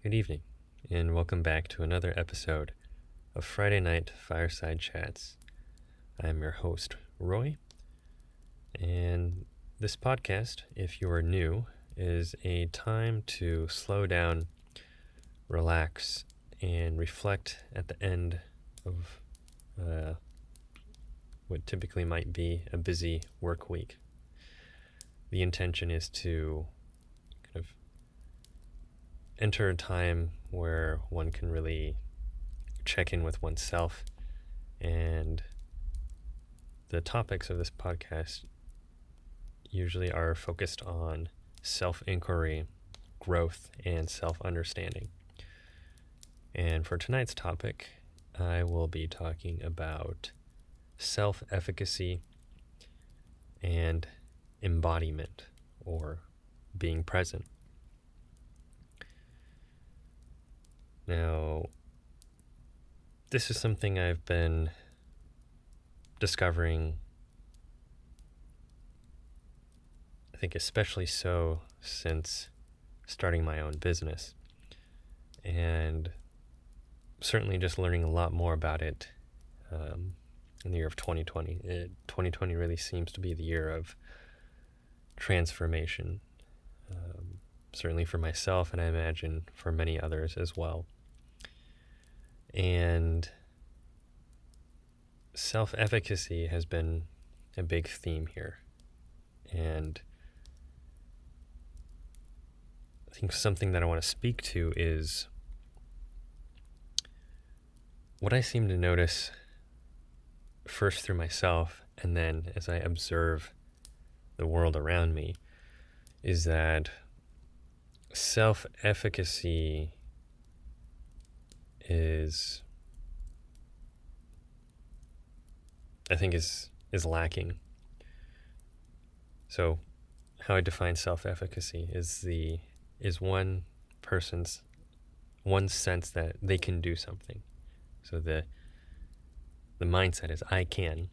Good evening, and welcome back to another episode of Friday Night Fireside Chats. I'm your host, Roy, and this podcast, if you are new, is a time to slow down, relax, and reflect at the end of what typically might be a busy work week. The intention is to kind of enter a time where one can really check in with oneself, and the topics of this podcast usually are focused on self-inquiry, growth, and self-understanding. And for tonight's topic, I will be talking about self-efficacy and embodiment, or being present. Now, this is something I've been discovering, I think especially so since starting my own business, and certainly just learning a lot more about it in the year of 2020. 2020 really seems to be the year of transformation, certainly for myself, and I imagine for many others as well. And self-efficacy has been a big theme here. And I think something that I want to speak to is what I seem to notice first through myself, and then as I observe the world around me, is that self-efficacy is lacking. So how I define self-efficacy is one sense that they can do something. So the mindset is I can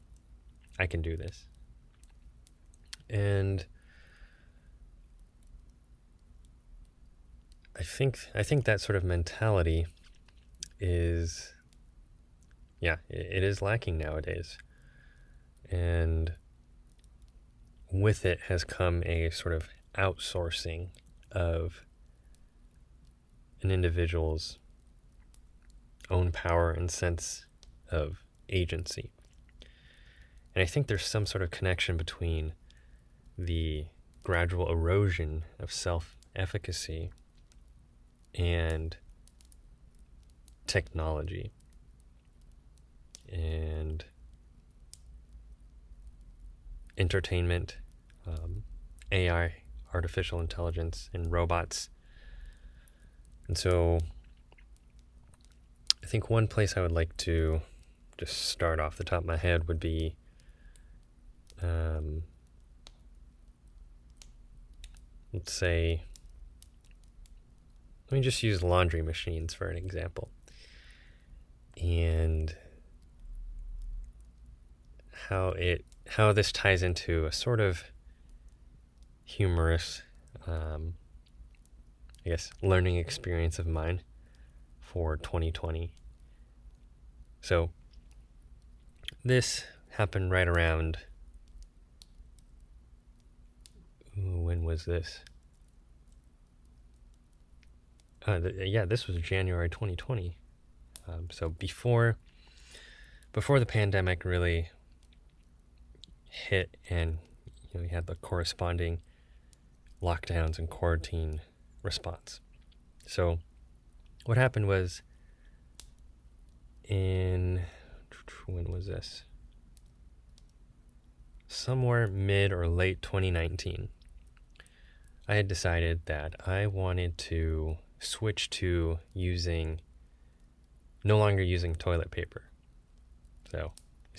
do this. And I think that sort of mentality is lacking nowadays. And with it has come a sort of outsourcing of an individual's own power and sense of agency. And I think there's some sort of connection between the gradual erosion of self-efficacy and technology and entertainment, AI, artificial intelligence, and robots. And so I think one place I would like to just start off the top of my head would be let me just use laundry machines for an example, and how this ties into a sort of humorous, learning experience of mine for 2020. So this happened right around, when was this? This was January 2020. So before the pandemic really hit, and we had the corresponding lockdowns and quarantine response. So what happened was, when was this? Somewhere mid or late 2019, I had decided that I wanted to switch to no longer using toilet paper. So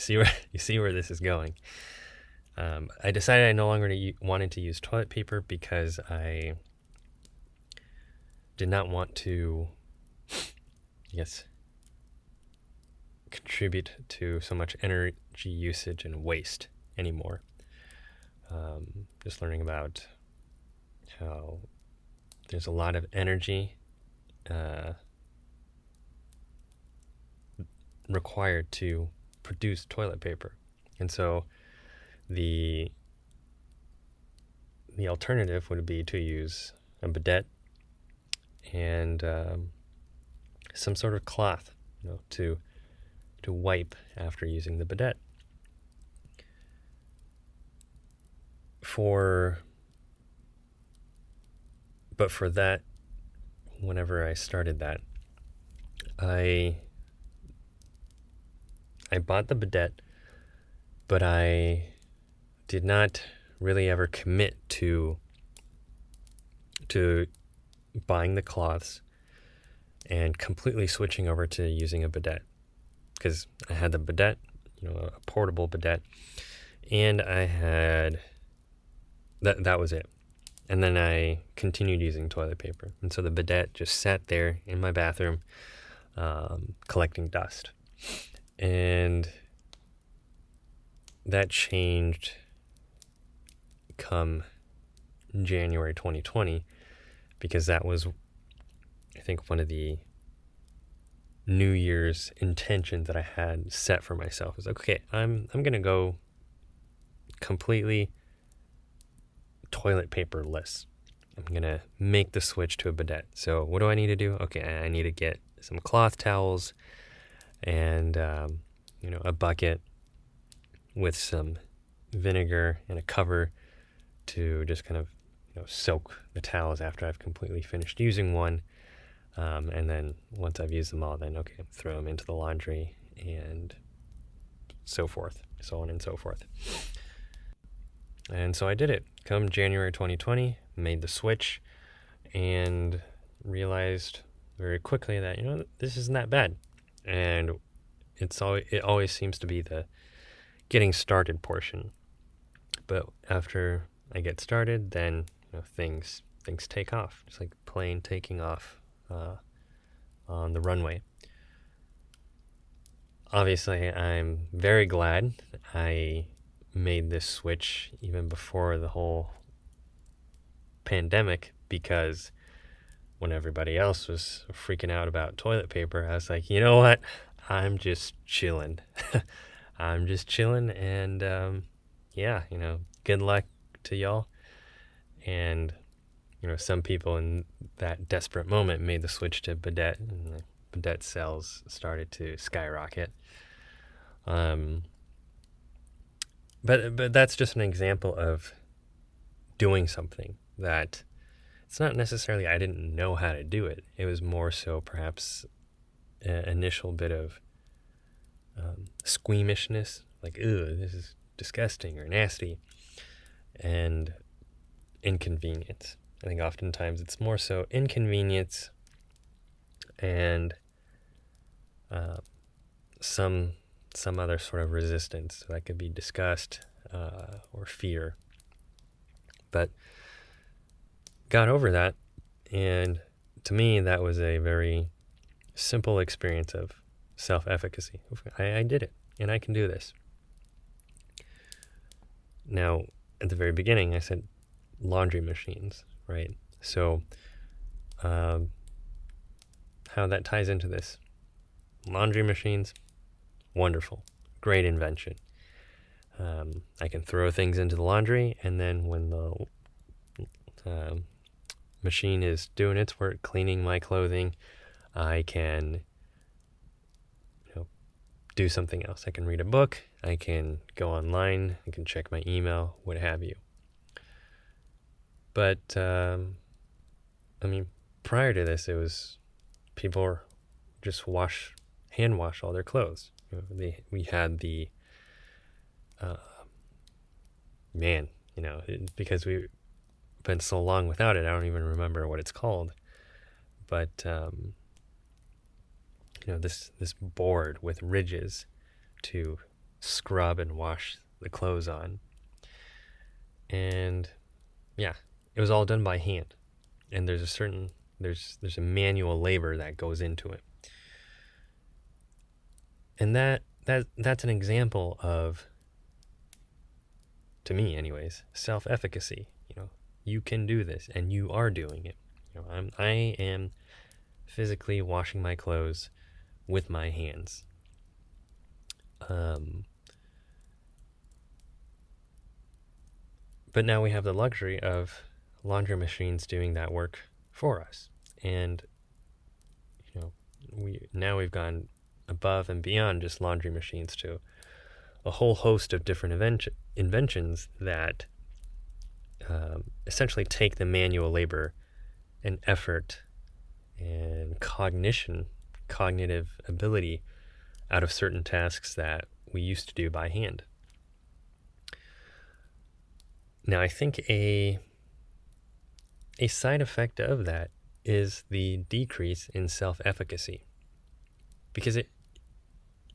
you see where this is going. I decided I no longer wanted to use toilet paper because I did not want to, contribute to so much energy usage and waste anymore. Just learning about how there's a lot of energy required to produce toilet paper. And so the alternative would be to use a bidet and some sort of cloth, to wipe after using the bidet. But for that, whenever I started that, I bought the bidet, but I did not really ever commit to buying the cloths and completely switching over to using a bidet, because I had the bidet, a portable bidet, and I had that was it. And then I continued using toilet paper, and so the bidet just sat there in my bathroom, collecting dust. And that changed come January 2020, because that was, I think, one of the New Year's intentions that I had set for myself. I was like, okay, I'm going to go completely toilet paperless. I'm going to make the switch to a bidet. So what do I need to do? Okay, I need to get some cloth towels and, a bucket with some vinegar and a cover to just kind of, soak the towels after I've completely finished using one. And then once I've used them all, then, okay, throw them into the laundry and so forth, so on and so forth. And so I did it. Come January 2020, made the switch and realized very quickly that, this isn't that bad. And it always seems to be the getting started portion. But after I get started, then, things take off. It's like a plane taking off on the runway. Obviously, I'm very glad I made this switch even before the whole pandemic, because when everybody else was freaking out about toilet paper, I was like, you know what? I'm just chilling. I'm just chilling, and good luck to y'all. And some people in that desperate moment made the switch to bidet, and the bidet sales started to skyrocket. But that's just an example of doing something that it's not necessarily I didn't know how to do it. It was more so perhaps an initial bit of squeamishness, like, ew, this is disgusting or nasty, and inconvenience. I think oftentimes it's more so inconvenience and some other sort of resistance that could be disgust or fear. But got over that, and to me that was a very simple experience of self-efficacy. I did it, and I can do this. Now, at the very beginning, I said laundry machines, right? So how that ties into this. Laundry machines, wonderful, great invention. I can throw things into the laundry, and then when the machine is doing its work, cleaning my clothing, I can do something else. I can read a book, I can go online, I can check my email, what have you. But prior to this, it was people just hand wash all their clothes. We had the because we've been so long without it, I don't even remember what it's called. But this board with ridges to scrub and wash the clothes on. And yeah, it was all done by hand. And there's a manual labor that goes into it. And that's an example of, to me anyways, self-efficacy. You can do this, and you are doing it. I am physically washing my clothes with my hands. But now we have the luxury of laundry machines doing that work for us. And, we've gone above and beyond just laundry machines to a whole host of different inventions that essentially take the manual labor and effort and cognitive ability out of certain tasks that we used to do by hand. Now, I think a side effect of that is the decrease in self-efficacy, because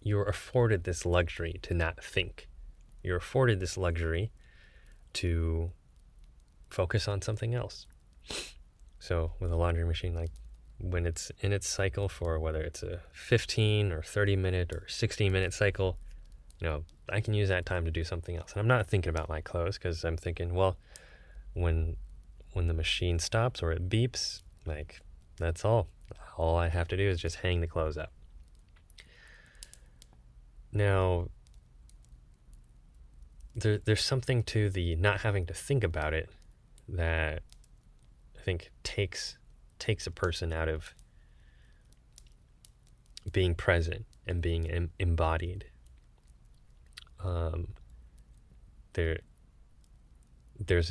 you're afforded this luxury to not think. You're afforded this luxury to focus on something else. So with a laundry machine, like when it's in its cycle for whether it's a 15 or 30 minute or 60-minute cycle, I can use that time to do something else. And I'm not thinking about my clothes because I'm thinking, well, when the machine stops or it beeps, like that's all. All I have to do is just hang the clothes up. Now, there's something to the not having to think about it that I think takes a person out of being present and being embodied. There's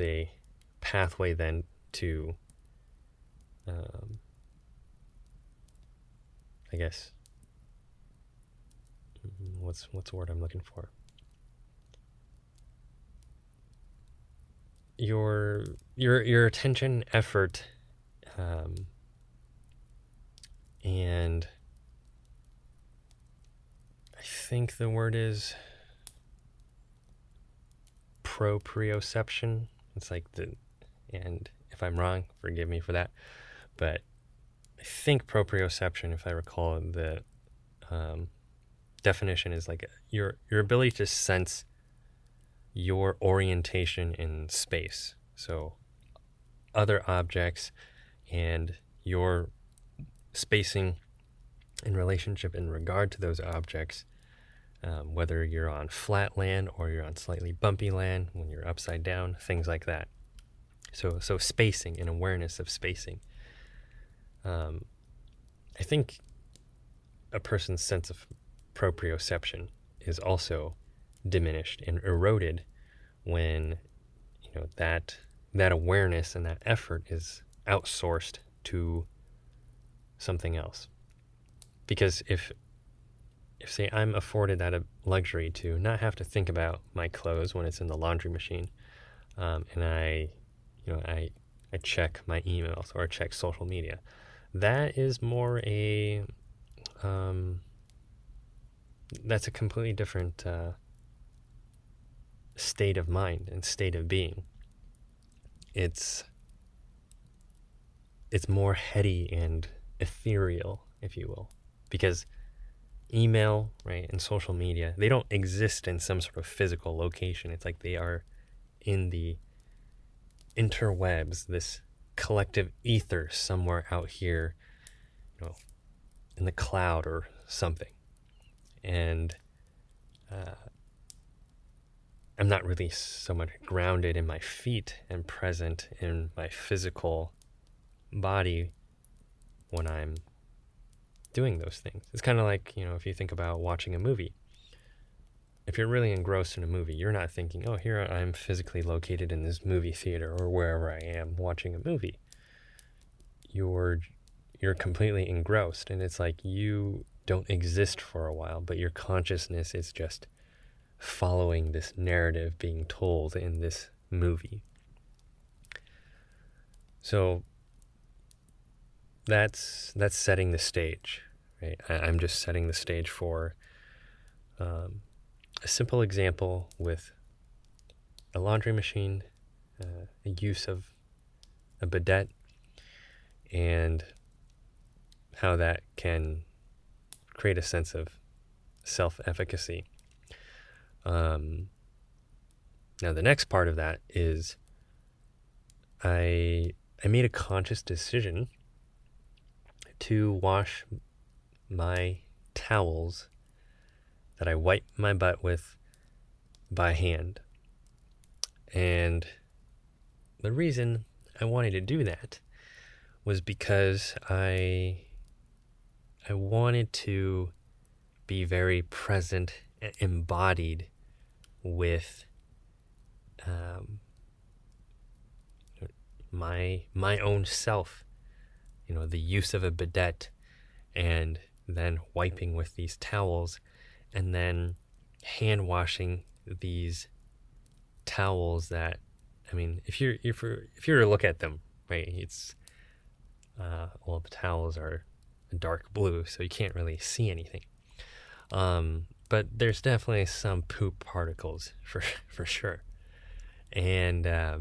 a pathway then to, I guess, what's the word I'm looking for? Your attention, effort, and I think the word is proprioception. It's like and if I'm wrong, forgive me for that, but I think proprioception, if I recall, the definition is like your ability to sense your orientation in space. So other objects and your spacing in relationship in regard to those objects, whether you're on flat land or you're on slightly bumpy land, when you're upside down, things like that. So spacing and awareness of spacing. I think a person's sense of proprioception is also diminished and eroded when that awareness and that effort is outsourced to something else. Because if say I'm afforded that luxury to not have to think about my clothes when it's in the laundry machine, and I check my emails or check social media, that is more that's a completely different state of mind and state of being. It's more heady and ethereal, if you will, because email, right, and social media, they don't exist in some sort of physical location. It's like they are in the interwebs, this collective ether somewhere out here, in the cloud or something. And I'm not really so much grounded in my feet and present in my physical body when I'm doing those things. It's kind of like, if you think about watching a movie. If you're really engrossed in a movie, you're not thinking, oh, here I'm physically located in this movie theater or wherever I am watching a movie. You're completely engrossed, and it's like you don't exist for a while, but your consciousness is just following this narrative being told in this movie. So that's setting the stage, right? I'm just setting the stage for a simple example with a laundry machine, a use of a bidet, and how that can create a sense of self-efficacy. Now the next part of that is I made a conscious decision to wash my towels that I wipe my butt with by hand. And the reason I wanted to do that was because I wanted to be very present, embodied with my own self, the use of a bidet, and then wiping with these towels, and then hand washing these towels that, if you were to look at them, right, it's the towels are dark blue, so you can't really see anything. But there's definitely some poop particles for sure. And I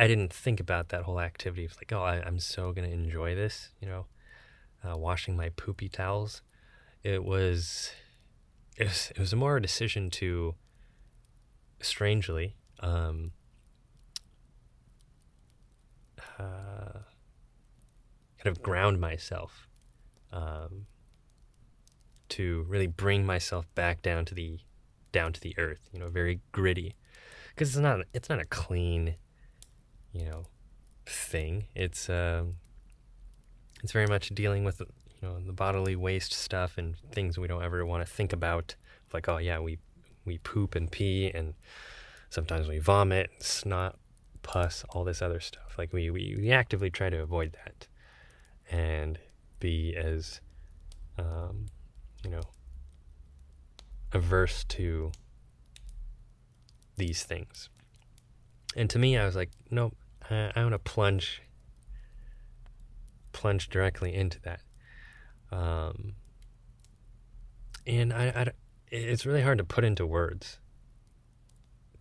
didn't think about that whole activity. It's like, I'm so gonna enjoy this, washing my poopy towels. It was more a decision to, strangely, kind of ground myself, to really bring myself back down to the earth, very gritty, because it's not a clean, thing. It's very much dealing with, the bodily waste stuff and things we don't ever want to think about. Like, we poop and pee, and sometimes we vomit, snot, pus, all this other stuff. Like we actively try to avoid that and be as averse to these things. And to me, I was like, nope, I want to plunge directly into that. And it's really hard to put into words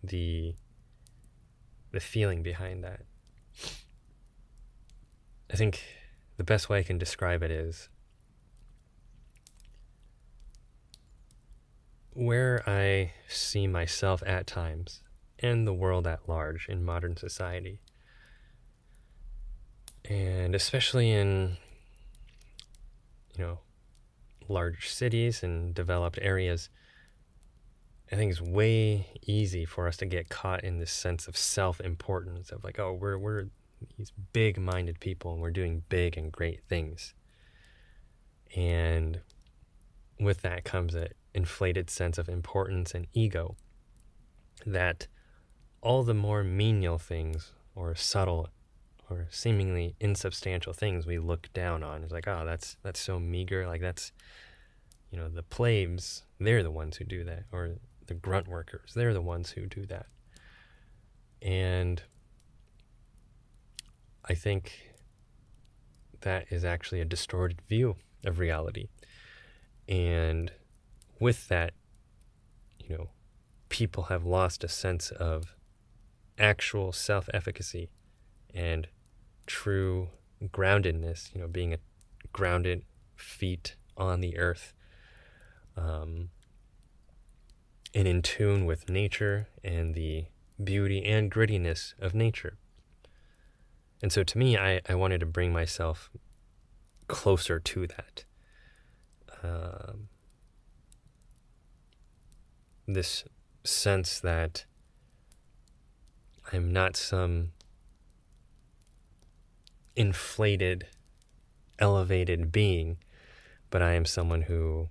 the feeling behind that. I think the best way I can describe it is where I see myself at times and the world at large in modern society. And especially in, large cities and developed areas, I think it's way easy for us to get caught in this sense of self-importance of like, we're these big-minded people and we're doing big and great things. And with that comes an inflated sense of importance and ego that all the more menial things or subtle or seemingly insubstantial things we look down on is like, that's so meager. Like that's, the plebes, they're the ones who do that, or the grunt workers, they're the ones who do that. And I think that is actually a distorted view of reality. And with that, people have lost a sense of actual self-efficacy and true groundedness, being a grounded feet on the earth, and in tune with nature and the beauty and grittiness of nature. And so to me, I wanted to bring myself closer to that. This sense that I'm not some inflated, elevated being, but I am someone who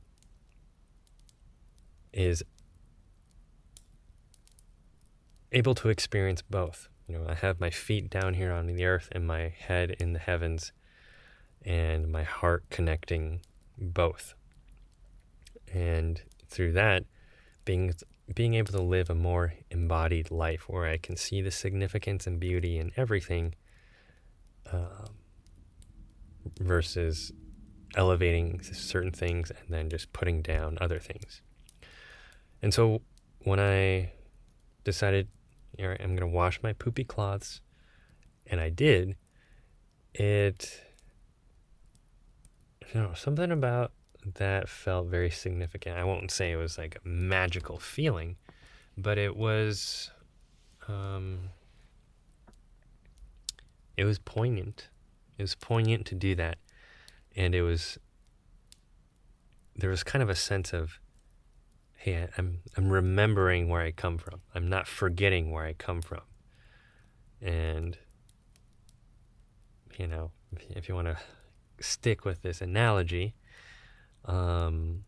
is able to experience both. I have my feet down here on the earth and my head in the heavens, and my heart connecting both. And through that, being able to live a more embodied life where I can see the significance and beauty in everything, versus elevating certain things and then just putting down other things. And so when I decided, I'm going to wash my poopy cloths, and I did, something about that felt very significant. I won't say it was like a magical feeling, but it was poignant. It was poignant to do that And there was kind of a sense of, hey, I'm remembering where I come from. I'm not forgetting where I come from. And, if you want to stick with this analogy, I've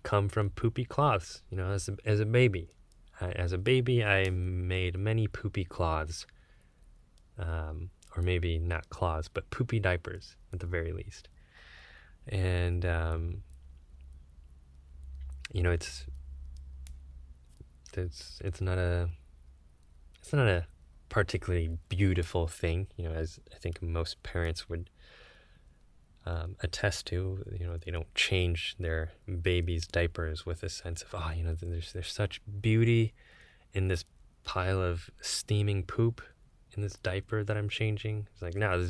come from poopy cloths, as a baby. As a baby, I made many poopy cloths, or maybe not cloths, but poopy diapers at the very least. And, it's not a particularly beautiful thing, as I think most parents would attest to. They don't change their baby's diapers with a sense of, there's such beauty in this pile of steaming poop in this diaper that I'm changing. It's like, no,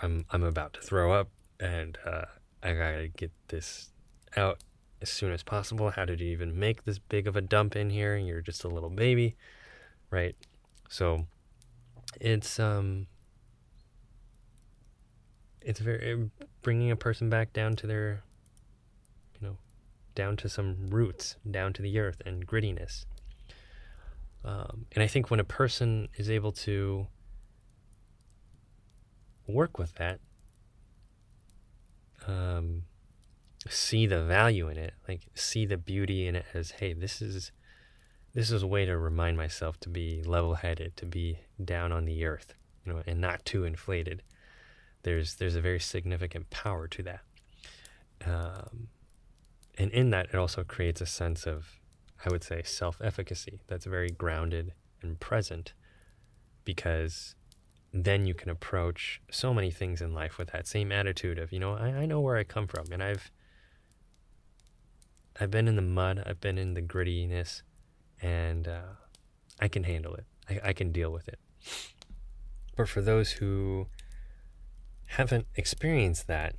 I'm about to throw up, and I gotta get this out as soon as possible. How did you even make this big of a dump in here? You're just a little baby, right? So it's very bringing a person back down to their, down to some roots, down to the earth and grittiness. And I think when a person is able to work with that, see the value in it, like see the beauty in it as, hey, this is a way to remind myself to be level-headed, to be down on the earth, and not too inflated. There's a very significant power to that. And in that, it also creates a sense of, I would say, self-efficacy that's very grounded and present, because then you can approach so many things in life with that same attitude of, I know where I come from, and I've been in the mud, I've been in the grittiness, and I can handle it. I can deal with it. But for those who haven't experienced that,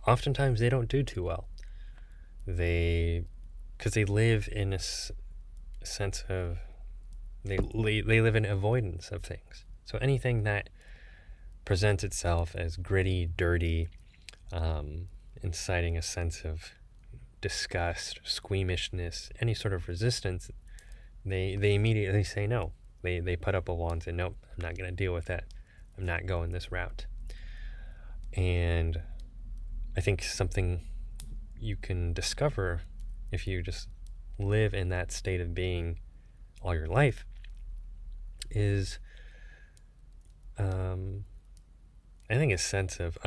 oftentimes they don't do too well. Because they live in a sense of, they live in avoidance of things. So anything that presents itself as gritty, dirty, inciting a sense of disgust, squeamishness, any sort of resistance, they immediately say no. They put up a wall and say, nope, I'm not going to deal with that. I'm not going this route. And I think something you can discover if you just live in that state of being all your life is, I think, a sense of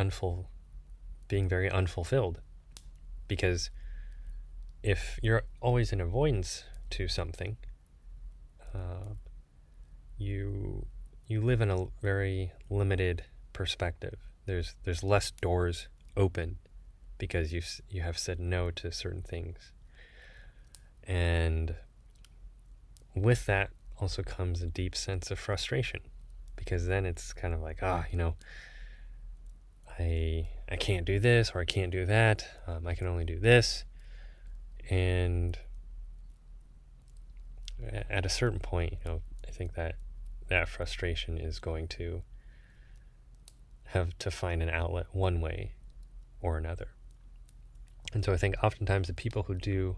being very unfulfilled. Because if you're always in avoidance to something, you live in a very limited perspective. There's less doors open because you have said no to certain things. And with that also comes a deep sense of frustration, because then it's kind of like, I can't do this, or I can't do that. I can only do this. And at a certain point, I think that frustration is going to have to find an outlet one way or another. And so I think oftentimes the people who do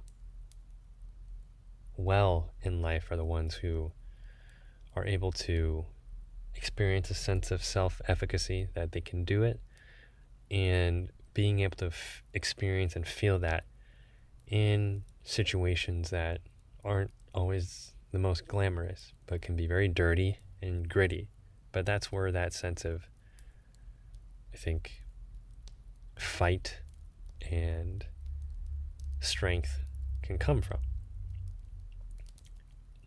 well in life are the ones who are able to experience a sense of self-efficacy, that they can do it, and being able to experience and feel that in situations that aren't always the most glamorous, but can be very dirty and gritty. But that's where that sense of, I think, fight and strength can come from.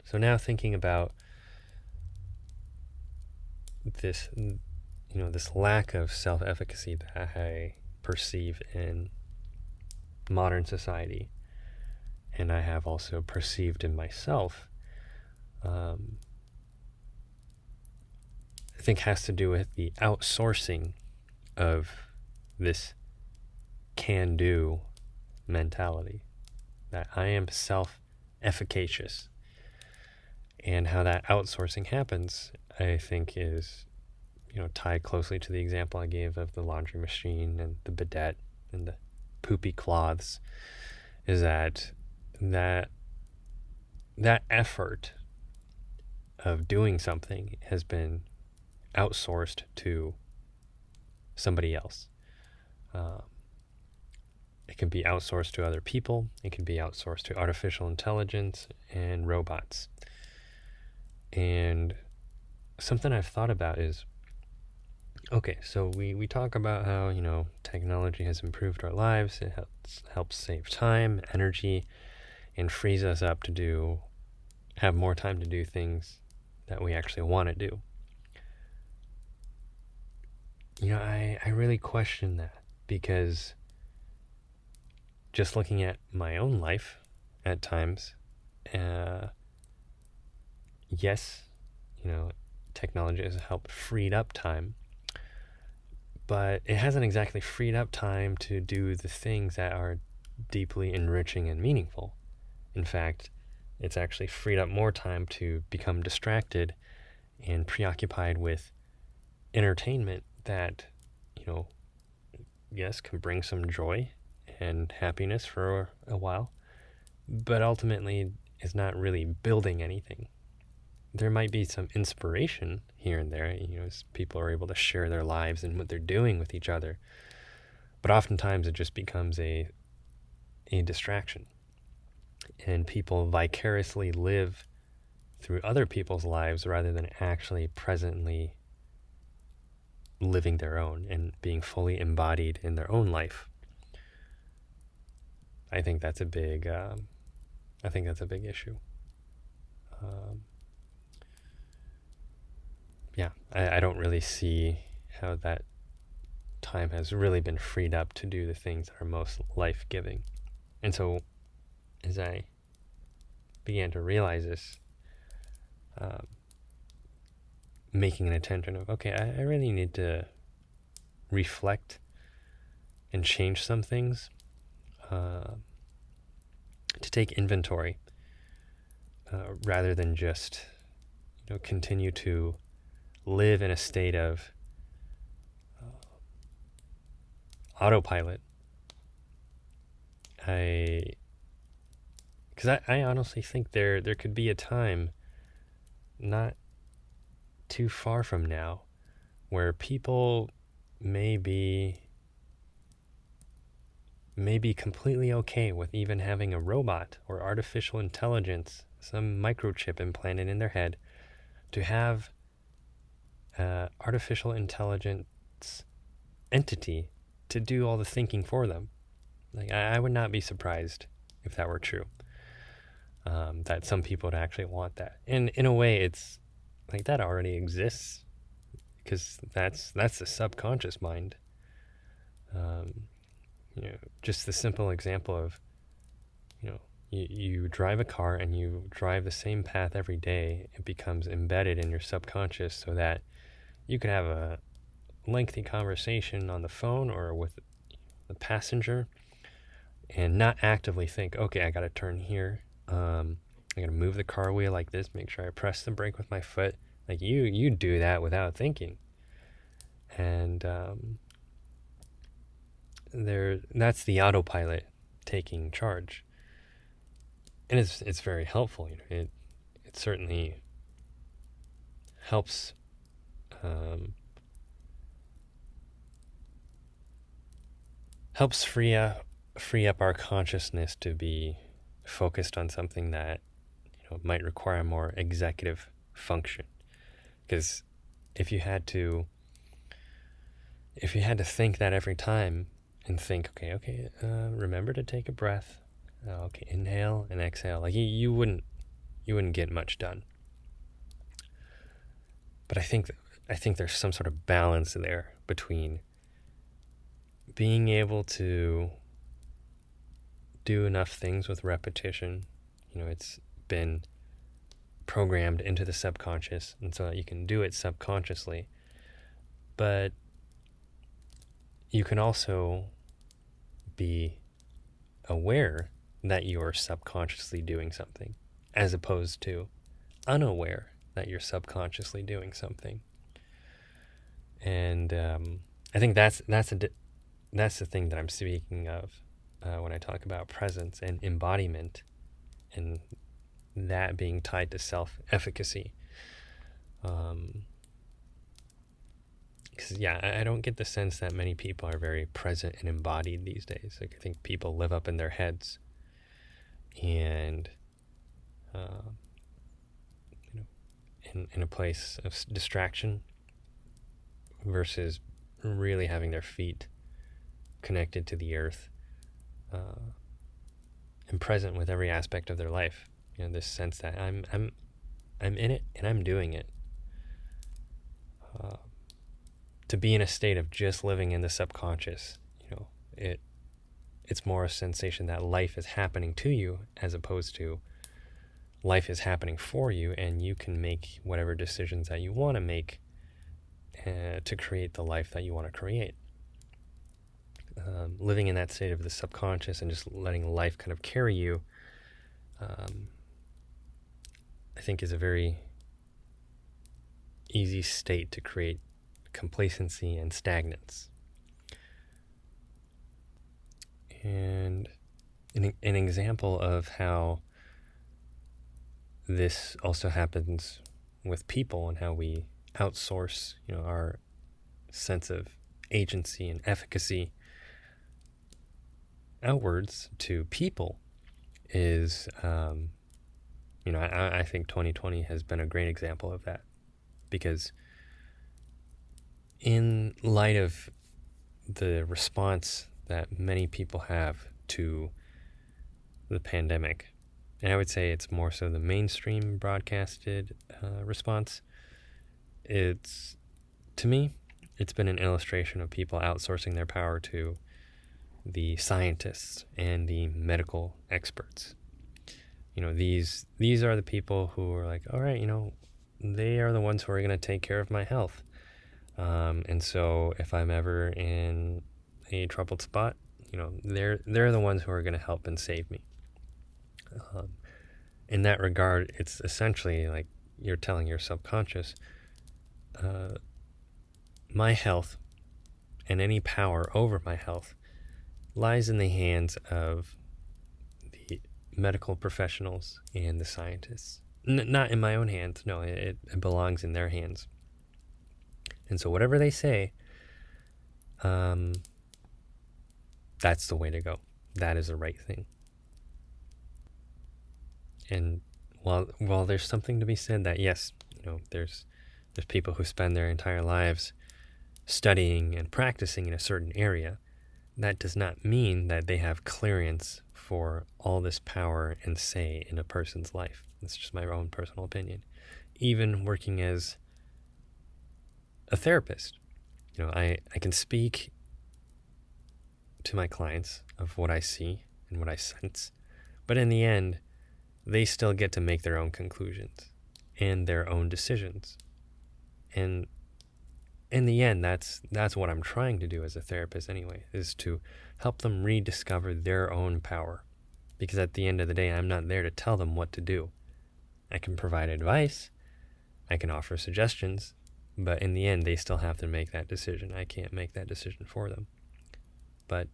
So now thinking about this, this lack of self-efficacy that I perceive in modern society, and I have also perceived in myself, I think has to do with the outsourcing of this can-do mentality, that I am self-efficacious. And how that outsourcing happens, I think, is tie closely to the example I gave of the laundry machine and the bidet and the poopy cloths, is that effort of doing something has been outsourced to somebody else. It can be outsourced to other people. It can be outsourced to artificial intelligence and robots. And something I've thought about is, okay, so we talk about how, technology has improved our lives. It helps save time, energy, and frees us up to have more time to do things that we actually want to do. I really question that, because just looking at my own life at times, yes, technology has helped freed up time, but it hasn't exactly freed up time to do the things that are deeply enriching and meaningful. In fact, it's actually freed up more time to become distracted and preoccupied with entertainment that, yes, can bring some joy and happiness for a while, but ultimately is not really building anything. There might be some inspiration here and there, as people are able to share their lives and what they're doing with each other, but oftentimes it just becomes a distraction, and people vicariously live through other people's lives rather than actually presently living their own and being fully embodied in their own life. I think that's a big issue. I don't really see how that time has really been freed up to do the things that are most life-giving. And so, as I began to realize this, making an intention of, okay, I really need to reflect and change some things, to take inventory, rather than just continue to live in a state of autopilot. Because I honestly think there could be a time not too far from now where people may be completely okay with even having a robot or artificial intelligence, some microchip implanted in their head, to have artificial intelligence entity to do all the thinking for them. Like, I would not be surprised if that were true. That some people would actually want that. And in a way, it's like that already exists, because that's the subconscious mind. Just the simple example of, you drive a car and you drive the same path every day. It becomes embedded in your subconscious so that you can have a lengthy conversation on the phone or with the passenger and not actively think, okay, I got to turn here. I got to move the car wheel like this, make sure I press the brake with my foot. Like, you do that without thinking. And that's the autopilot taking charge. And it's very helpful. It certainly helps free up our consciousness to be focused on something that might require more executive function. Because if you had to think that every time and think, okay, remember to take a breath. Okay, inhale and exhale. Like, you wouldn't get much done. But I think there's some sort of balance there between being able to do enough things with repetition. It's been programmed into the subconscious, and so that you can do it subconsciously. But you can also be aware that you're subconsciously doing something, as opposed to unaware that you're subconsciously doing something. And I think that's the thing that I'm speaking of when I talk about presence and embodiment, and that being tied to self-efficacy. Because I don't get the sense that many people are very present and embodied these days. Like, I think people live up in their heads, and in a place of distraction versus really having their feet connected to the earth and present with every aspect of their life. This sense that I'm in it and I'm doing it. To be in a state of just living in the subconscious, it's more a sensation that life is happening to you as opposed to life is happening for you, and you can make whatever decisions that you want to make to create the life that you want to create. Living in that state of the subconscious and just letting life kind of carry you, I think is a very easy state to create complacency and stagnance. And an example of how this also happens with people and how we outsource, our sense of agency and efficacy outwards to people is, I think 2020 has been a great example of that, because in light of the response that many people have to the pandemic, and I would say it's more so the mainstream broadcasted response, to me, it's been an illustration of people outsourcing their power to the scientists and the medical experts. These are the people who are like, all right, they are the ones who are going to take care of my health. And so if I'm ever in a troubled spot, they're the ones who are going to help and save me. In that regard, it's essentially like you're telling your subconscious, my health and any power over my health lies in the hands of the medical professionals and the scientists. Not in my own hands. No, it belongs in their hands. And so whatever they say, that's the way to go. That is the right thing. And while there's something to be said that, yes, there's people who spend their entire lives studying and practicing in a certain area, that does not mean that they have clearance for all this power and say in a person's life. That's just my own personal opinion. Even working as a therapist, I can speak to my clients of what I see and what I sense, but in the end, they still get to make their own conclusions and their own decisions. And in the end, that's what I'm trying to do as a therapist anyway, is to help them rediscover their own power. Because at the end of the day, I'm not there to tell them what to do. I can provide advice, I can offer suggestions, but in the end, they still have to make that decision. I can't make that decision for them. But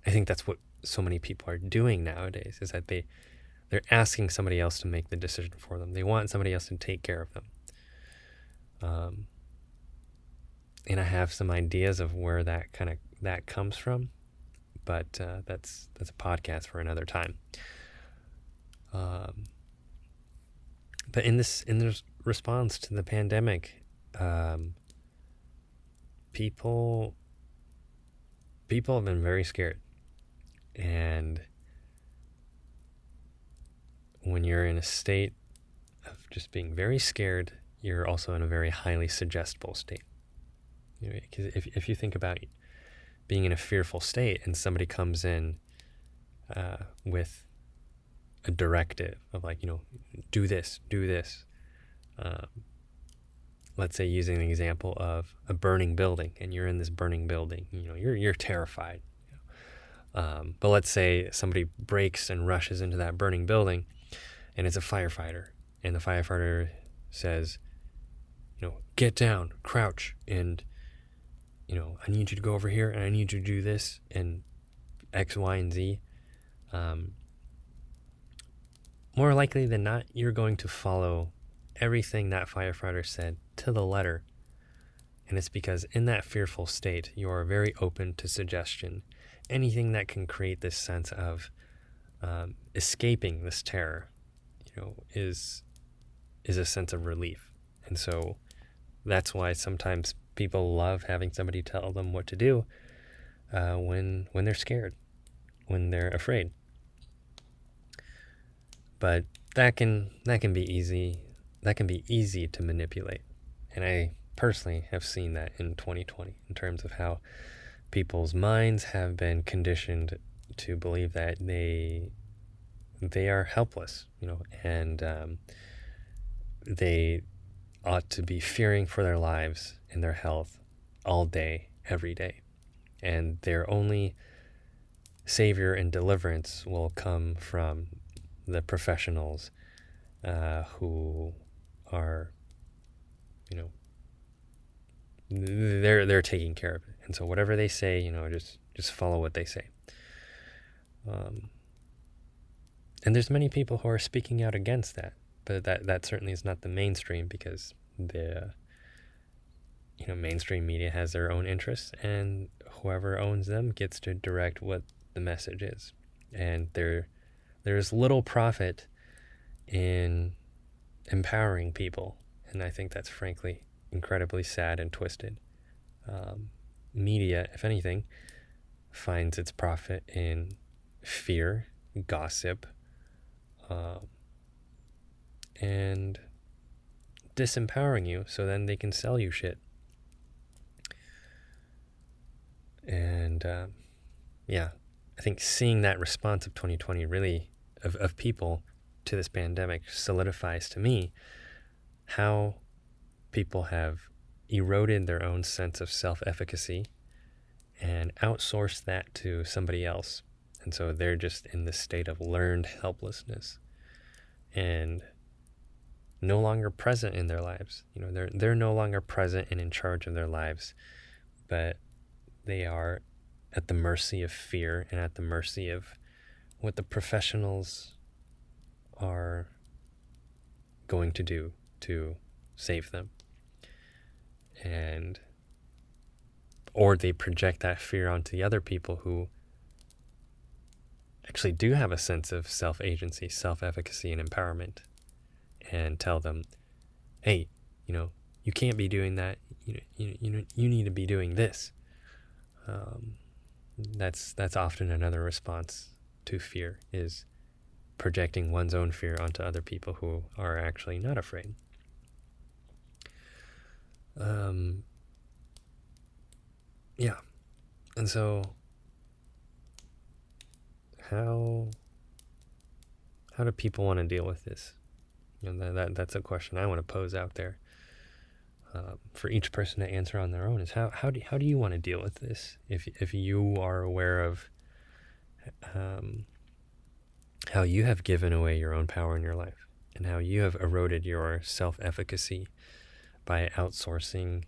I think that's what so many people are doing nowadays, is that they're asking somebody else to make the decision for them. They want somebody else to take care of them. And I have some ideas of where that comes from, but that's a podcast for another time. But in this response to the pandemic, people have been very scared, and when you're in a state of just being very scared, you're also in a very highly suggestible state. Because if you think about being in a fearful state and somebody comes in with a directive of like, do this. Let's say using an example of a burning building, and you're in this burning building, you're terrified. But let's say somebody breaks and rushes into that burning building, and it's a firefighter, and the firefighter says, get down, crouch, and, I need you to go over here and I need you to do this and X, Y, and Z. More likely than not, you're going to follow everything that firefighter said to the letter. And it's because in that fearful state, you are very open to suggestion. Anything that can create this sense of escaping this terror, is a sense of relief. And so that's why sometimes people love having somebody tell them what to do when they're scared, when they're afraid. But that can be easy. That can be easy to manipulate. And I personally have seen that in 2020 in terms of how people's minds have been conditioned to believe that they are helpless, and they ought to be fearing for their lives and their health all day, every day. And their only savior and deliverance will come from the professionals who are, they're taking care of it. And so whatever they say, just follow what they say. And there's many people who are speaking out against that, but that certainly is not the mainstream, because the mainstream media has their own interests, and whoever owns them gets to direct what the message is. And there's little profit in empowering people, and I think that's frankly incredibly sad and twisted. Media, if anything, finds its profit in fear, gossip, and disempowering you, so then they can sell you shit. And I think seeing that response of 2020 really of people to this pandemic solidifies to me how people have eroded their own sense of self-efficacy and outsourced that to somebody else. And so they're just in this state of learned helplessness and no longer present in their lives. They're no longer present and in charge of their lives, but they are at the mercy of fear and at the mercy of what the professionals are going to do to save them. Or they project that fear onto the other people who actually do have a sense of self-agency, self-efficacy, and empowerment, and tell them, hey, you can't be doing that. You need to be doing this. That's often another response to fear, is projecting one's own fear onto other people who are actually not afraid. And so how do people want to deal with this? That's a question I want to pose out there for each person to answer on their own, is how do you want to deal with this? If you are aware of how you have given away your own power in your life, and how you have eroded your self-efficacy by outsourcing,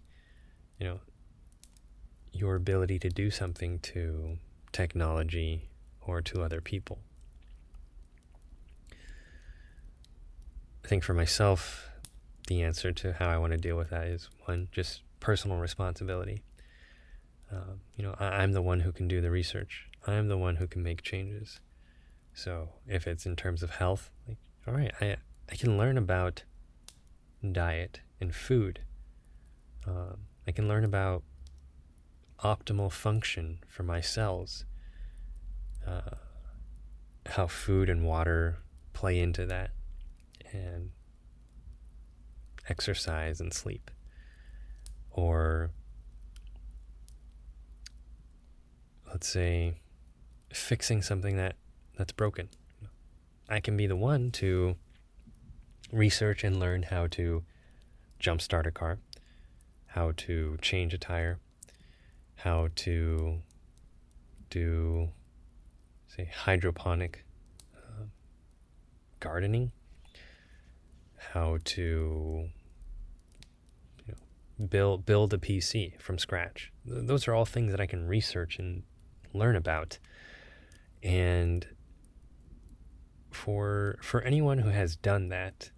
your ability to do something to technology or to other people. I think for myself, the answer to how I want to deal with that is, one, just personal responsibility. I'm the one who can do the research. I'm the one who can make changes. So if it's in terms of health, all right, I can learn about diet and food. I can learn about optimal function for my cells, how food and water play into that, and exercise and sleep. Or let's say fixing something that's broken. I can be the one to research and learn how to jumpstart a car, how to change a tire, how to do, say, hydroponic gardening, how to build a PC from scratch. Those are all things that I can research and learn about. And for anyone who has done that,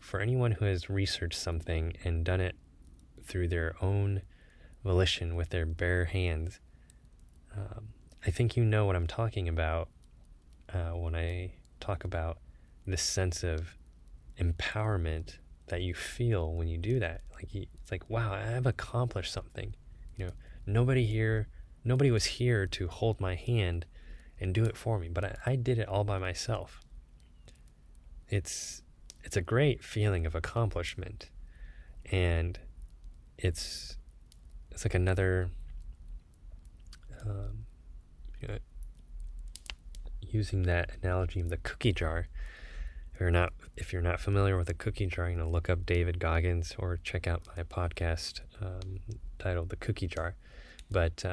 for anyone who has researched something and done it through their own volition with their bare hands, I think you know what I'm talking about when I talk about this sense of empowerment that you feel when you do that. It's like, wow, I've accomplished something. Nobody was here to hold my hand and do it for me, but I did it all by myself. It's a great feeling of accomplishment, and it's like another using that analogy of the cookie jar. If you're not familiar with a cookie jar, look up David Goggins or check out my podcast titled The Cookie Jar. But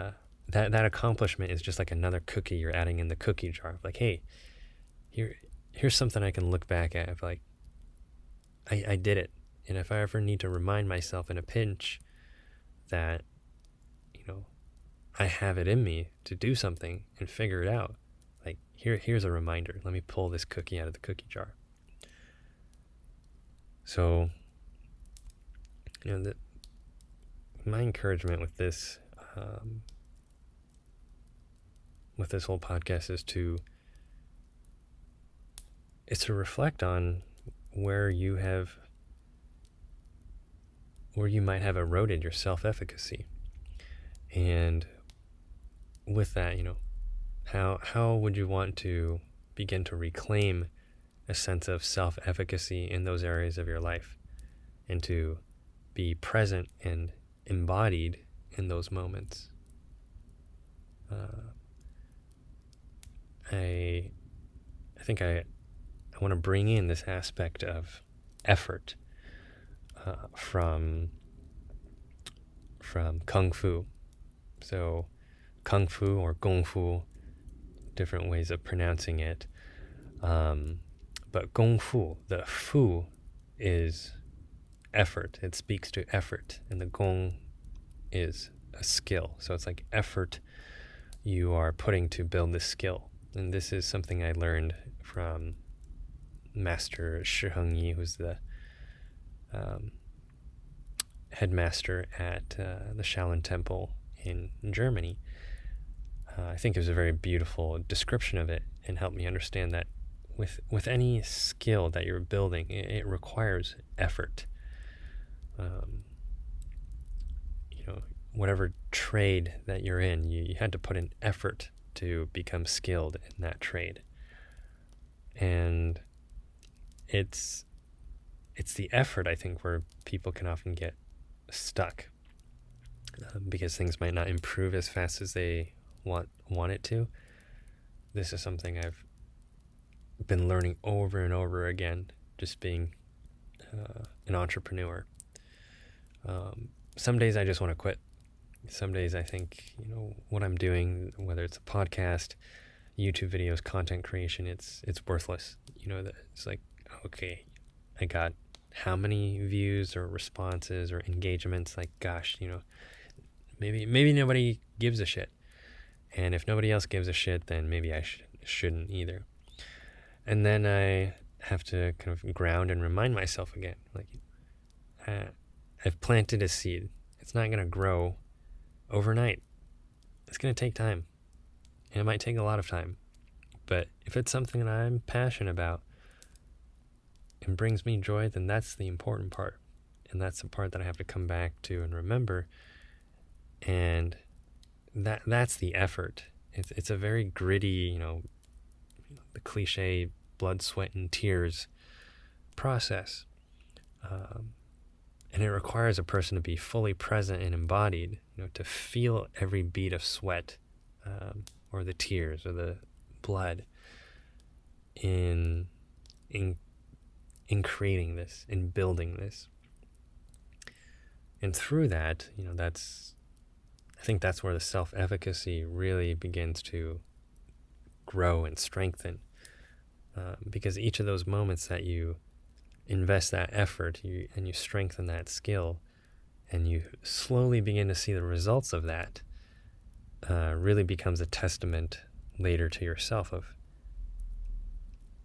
that accomplishment is just like another cookie you're adding in the cookie jar. Like, hey, here's something I can look back at. Like, I did it. And if I ever need to remind myself in a pinch that, I have it in me to do something and figure it out, like, here's a reminder. Let me pull this cookie out of the cookie jar. So, my encouragement with this whole podcast is to reflect on where you might have eroded your self-efficacy. And with that, how would you want to begin to reclaim a sense of self-efficacy in those areas of your life, and to be present and embodied in those moments? I think I want to bring in this aspect of effort from Kung Fu. So Kung Fu or Gong Fu, different ways of pronouncing it. But Gong Fu, the Fu is effort. It speaks to effort. And the Gong is a skill. So it's like effort you are putting to build this skill. And this is something I learned from Master Shi Hengyi, who's the headmaster at the Shaolin Temple in Germany. I think it was a very beautiful description of it, and helped me understand that with any skill that you're building, it requires effort. Whatever trade that you're in, you had to put in effort to become skilled in that trade. And it's the effort, I think, where people can often get stuck, because things might not improve as fast as they want it to. This is something I've been learning over and over again, just being an entrepreneur. Some days I just want to quit. Some days I think, what I'm doing, whether it's a podcast, YouTube videos, content creation, it's worthless. It's like, okay, I got how many views or responses or engagements? Like, gosh, maybe nobody gives a shit. And if nobody else gives a shit, then maybe I shouldn't either. And then I have to kind of ground and remind myself again, like, I've planted a seed. It's not going to grow overnight. It's going to take time. And it might take a lot of time. But if it's something that I'm passionate about and brings me joy, then that's the important part. And that's the part that I have to come back to and remember. And that's the effort. It's a very gritty, the cliche blood, sweat, and tears process. And it requires a person to be fully present and embodied, to feel every bead of sweat, or the tears or the blood in creating this, in building this. And through that, I think that's where the self-efficacy really begins to grow and strengthen, because each of those moments that you invest that effort and you strengthen that skill, and you slowly begin to see the results of that, really becomes a testament later to yourself of,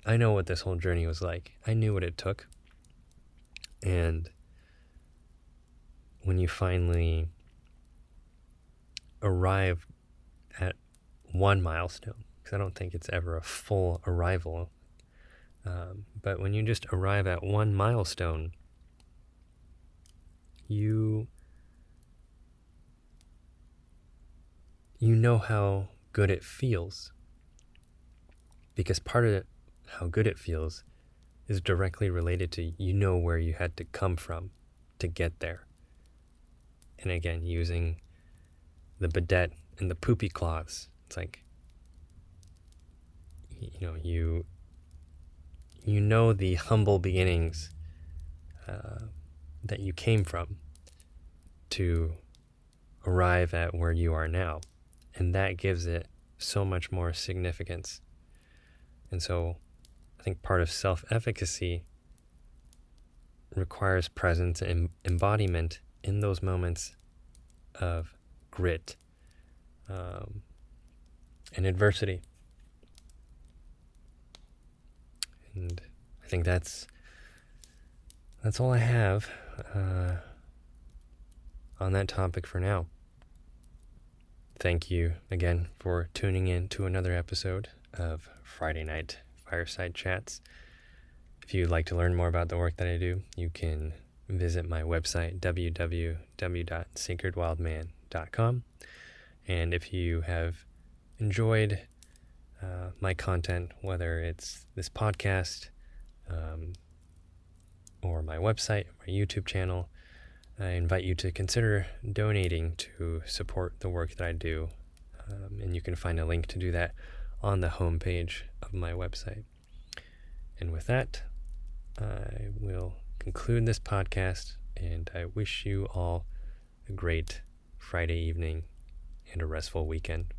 I know what this whole journey was like. I knew what it took. And when you finally arrive at one milestone, because I don't think it's ever a full arrival, but when you just arrive at one milestone, you know how good it feels. Because part of it, how good it feels is directly related to where you had to come from to get there. And again, using the bidet and the poopy cloths, it's like, you know the humble beginnings that you came from to arrive at where you are now. And that gives it so much more significance. And so I think part of self-efficacy requires presence and embodiment in those moments of grit and adversity. And I think that's all I have on that topic for now. Thank you again for tuning in to another episode of Friday Night Fireside Chats. If you'd like to learn more about the work that I do, you can visit my website, www.sacredwildman.com. And if you have enjoyed my content, whether it's this podcast or my website, my YouTube channel, I invite you to consider donating to support the work that I do. And you can find a link to do that on the homepage of my website. And with that, I will conclude this podcast, and I wish you all a great Friday evening and a restful weekend.